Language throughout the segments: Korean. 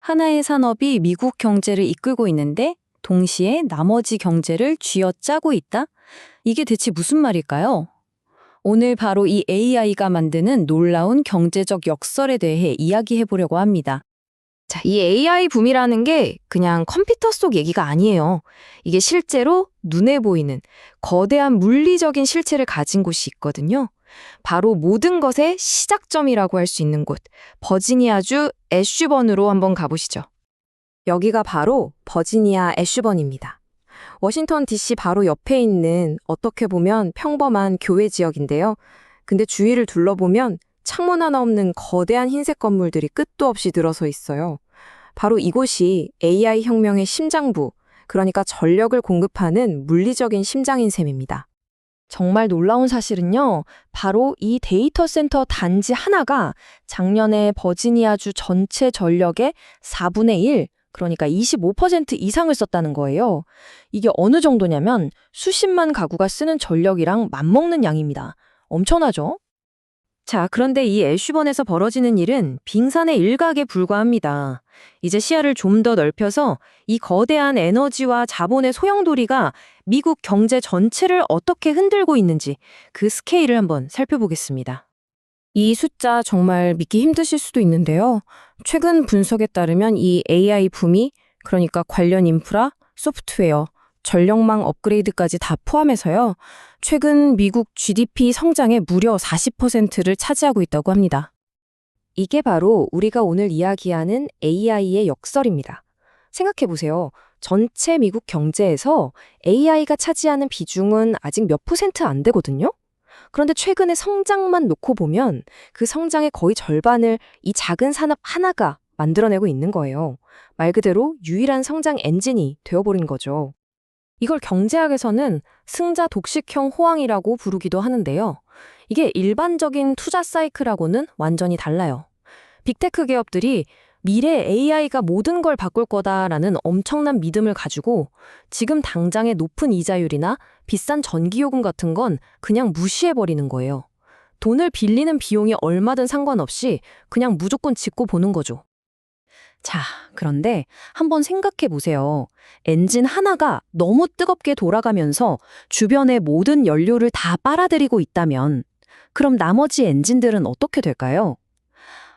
하나의 산업이 미국 경제를 이끌고 있는데 동시에 나머지 경제를 쥐어짜고 있다? 이게 대체 무슨 말일까요? 오늘 바로 이 AI가 만드는 놀라운 경제적 역설에 대해 이야기해 보려고 합니다. 자, 이 AI 붐이라는 게 그냥 컴퓨터 속 얘기가 아니에요. 이게 실제로 눈에 보이는 거대한 물리적인 실체를 가진 곳이 있거든요. 바로 모든 것의 시작점이라고 할 수 있는 곳, 버지니아주 애쉬번으로 한번 가보시죠. 여기가 바로 버지니아 애쉬번입니다. 워싱턴 DC 바로 옆에 있는 어떻게 보면 평범한 교외 지역인데요. 근데 주위를 둘러보면 창문 하나 없는 거대한 흰색 건물들이 끝도 없이 들어서 있어요. 바로 이곳이 AI 혁명의 심장부, 그러니까 전력을 공급하는 물리적인 심장인 셈입니다. 정말 놀라운 사실은요, 바로 이 데이터 센터 단지 하나가 작년에 버지니아주 전체 전력의 4분의 1, 그러니까 25% 이상을 썼다는 거예요. 이게 어느 정도냐면 수십만 가구가 쓰는 전력이랑 맞먹는 양입니다. 엄청나죠? 자, 그런데 이 애쉬번에서 벌어지는 일은 빙산의 일각에 불과합니다. 이제 시야를 좀 더 넓혀서 이 거대한 에너지와 자본의 소용돌이가 미국 경제 전체를 어떻게 흔들고 있는지 그 스케일을 한번 살펴보겠습니다. 이 숫자 정말 믿기 힘드실 수도 있는데요. 최근 분석에 따르면 이 AI 붐이 그러니까 관련 인프라, 소프트웨어, 전력망 업그레이드까지 다 포함해서요. 최근 미국 GDP 성장의 무려 40%를 차지하고 있다고 합니다. 이게 바로 우리가 오늘 이야기하는 AI의 역설입니다. 생각해보세요. 전체 미국 경제에서 AI가 차지하는 비중은 아직 몇 퍼센트 안 되거든요? 그런데 최근의 성장만 놓고 보면 그 성장의 거의 절반을 이 작은 산업 하나가 만들어내고 있는 거예요. 말 그대로 유일한 성장 엔진이 되어버린 거죠. 이걸 경제학에서는 승자 독식형 호황이라고 부르기도 하는데요. 이게 일반적인 투자 사이클하고는 완전히 달라요. 빅테크 기업들이 미래 AI가 모든 걸 바꿀 거다라는 엄청난 믿음을 가지고 지금 당장의 높은 이자율이나 비싼 전기요금 같은 건 그냥 무시해버리는 거예요. 돈을 빌리는 비용이 얼마든 상관없이 그냥 무조건 짓고 보는 거죠. 자, 그런데 한번 생각해 보세요. 엔진 하나가 너무 뜨겁게 돌아가면서 주변의 모든 연료를 다 빨아들이고 있다면 그럼 나머지 엔진들은 어떻게 될까요?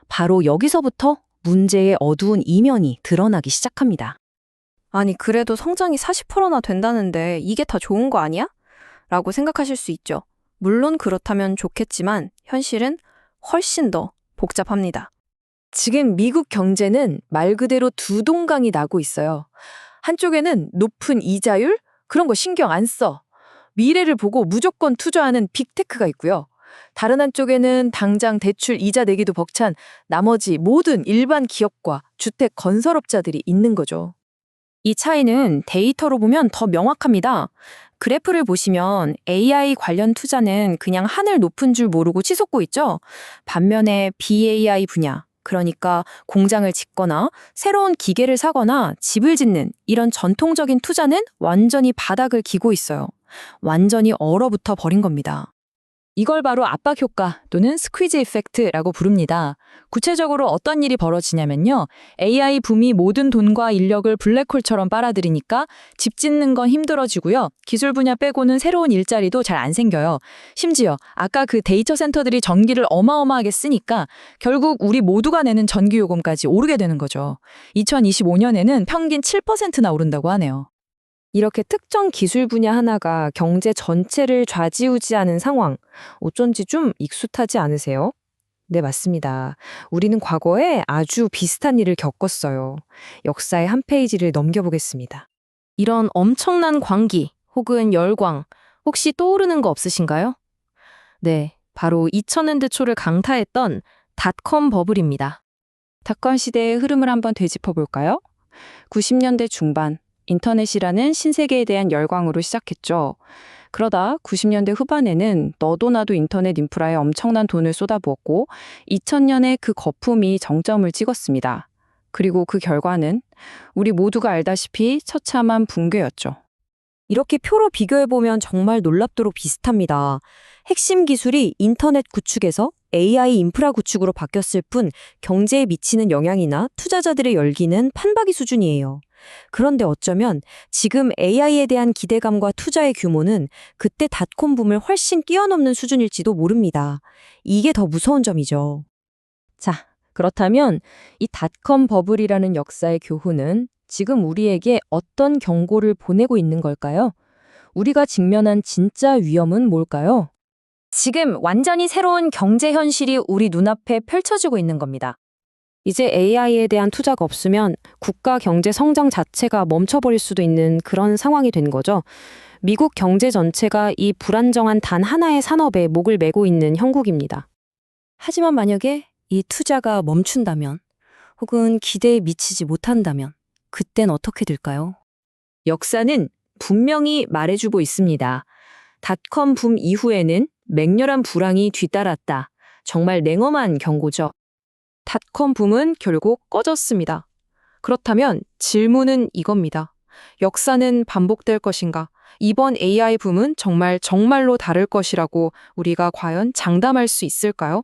바로 여기서부터 문제의 어두운 이면이 드러나기 시작합니다. 아니, 그래도 성장이 40%나 된다는데 이게 다 좋은 거 아니야? 라고 생각하실 수 있죠. 물론 그렇다면 좋겠지만 현실은 훨씬 더 복잡합니다. 지금 미국 경제는 말 그대로 두 동강이 나고 있어요. 한쪽에는 높은 이자율? 그런 거 신경 안 써. 미래를 보고 무조건 투자하는 빅테크가 있고요. 다른 한쪽에는 당장 대출 이자 내기도 벅찬 나머지 모든 일반 기업과 주택 건설업자들이 있는 거죠. 이 차이는 데이터로 보면 더 명확합니다. 그래프를 보시면 AI 관련 투자는 그냥 하늘 높은 줄 모르고 치솟고 있죠. 반면에 BAI 분야, 그러니까 공장을 짓거나 새로운 기계를 사거나 집을 짓는 이런 전통적인 투자는 완전히 바닥을 기고 있어요. 완전히 얼어붙어 버린 겁니다. 이걸 바로 압박 효과 또는 스퀴즈 이펙트라고 부릅니다. 구체적으로 어떤 일이 벌어지냐면요. AI 붐이 모든 돈과 인력을 블랙홀처럼 빨아들이니까 집 짓는 건 힘들어지고요. 기술 분야 빼고는 새로운 일자리도 잘 안 생겨요. 심지어 아까 그 데이터 센터들이 전기를 어마어마하게 쓰니까 결국 우리 모두가 내는 전기 요금까지 오르게 되는 거죠. 2025년에는 평균 7%나 오른다고 하네요. 이렇게 특정 기술 분야 하나가 경제 전체를 좌지우지하는 상황, 어쩐지 좀 익숙하지 않으세요? 네, 맞습니다. 우리는 과거에 아주 비슷한 일을 겪었어요. 역사의 한 페이지를 넘겨보겠습니다. 이런 엄청난 광기 혹은 열광, 혹시 떠오르는 거 없으신가요? 네, 바로 2000년대 초를 강타했던 닷컴 버블입니다. 닷컴 시대의 흐름을 한번 되짚어볼까요? 90년대 중반, 인터넷이라는 신세계에 대한 열광으로 시작했죠. 그러다 90년대 후반에는 너도 나도 인터넷 인프라에 엄청난 돈을 쏟아부었고 2000년에 그 거품이 정점을 찍었습니다. 그리고 그 결과는 우리 모두가 알다시피 처참한 붕괴였죠. 이렇게 표로 비교해보면 정말 놀랍도록 비슷합니다. 핵심 기술이 인터넷 구축에서 AI 인프라 구축으로 바뀌었을 뿐 경제에 미치는 영향이나 투자자들의 열기는 판박이 수준이에요. 그런데 어쩌면 지금 AI에 대한 기대감과 투자의 규모는 그때 닷컴 붐을 훨씬 뛰어넘는 수준일지도 모릅니다. 이게 더 무서운 점이죠. 자, 그렇다면 이 닷컴 버블이라는 역사의 교훈은 지금 우리에게 어떤 경고를 보내고 있는 걸까요? 우리가 직면한 진짜 위험은 뭘까요? 지금 완전히 새로운 경제 현실이 우리 눈앞에 펼쳐지고 있는 겁니다. 이제 AI에 대한 투자가 없으면 국가 경제 성장 자체가 멈춰버릴 수도 있는 그런 상황이 된 거죠. 미국 경제 전체가 이 불안정한 단 하나의 산업에 목을 메고 있는 형국입니다. 하지만 만약에 이 투자가 멈춘다면, 혹은 기대에 미치지 못한다면, 그땐 어떻게 될까요? 역사는 분명히 말해주고 있습니다. 닷컴 붐 이후에는 맹렬한 불황이 뒤따랐다. 정말 냉엄한 경고죠. 닷컴 붐은 결국 꺼졌습니다. 그렇다면 질문은 이겁니다. 역사는 반복될 것인가? 이번 AI 붐은 정말로 다를 것이라고 우리가 과연 장담할 수 있을까요?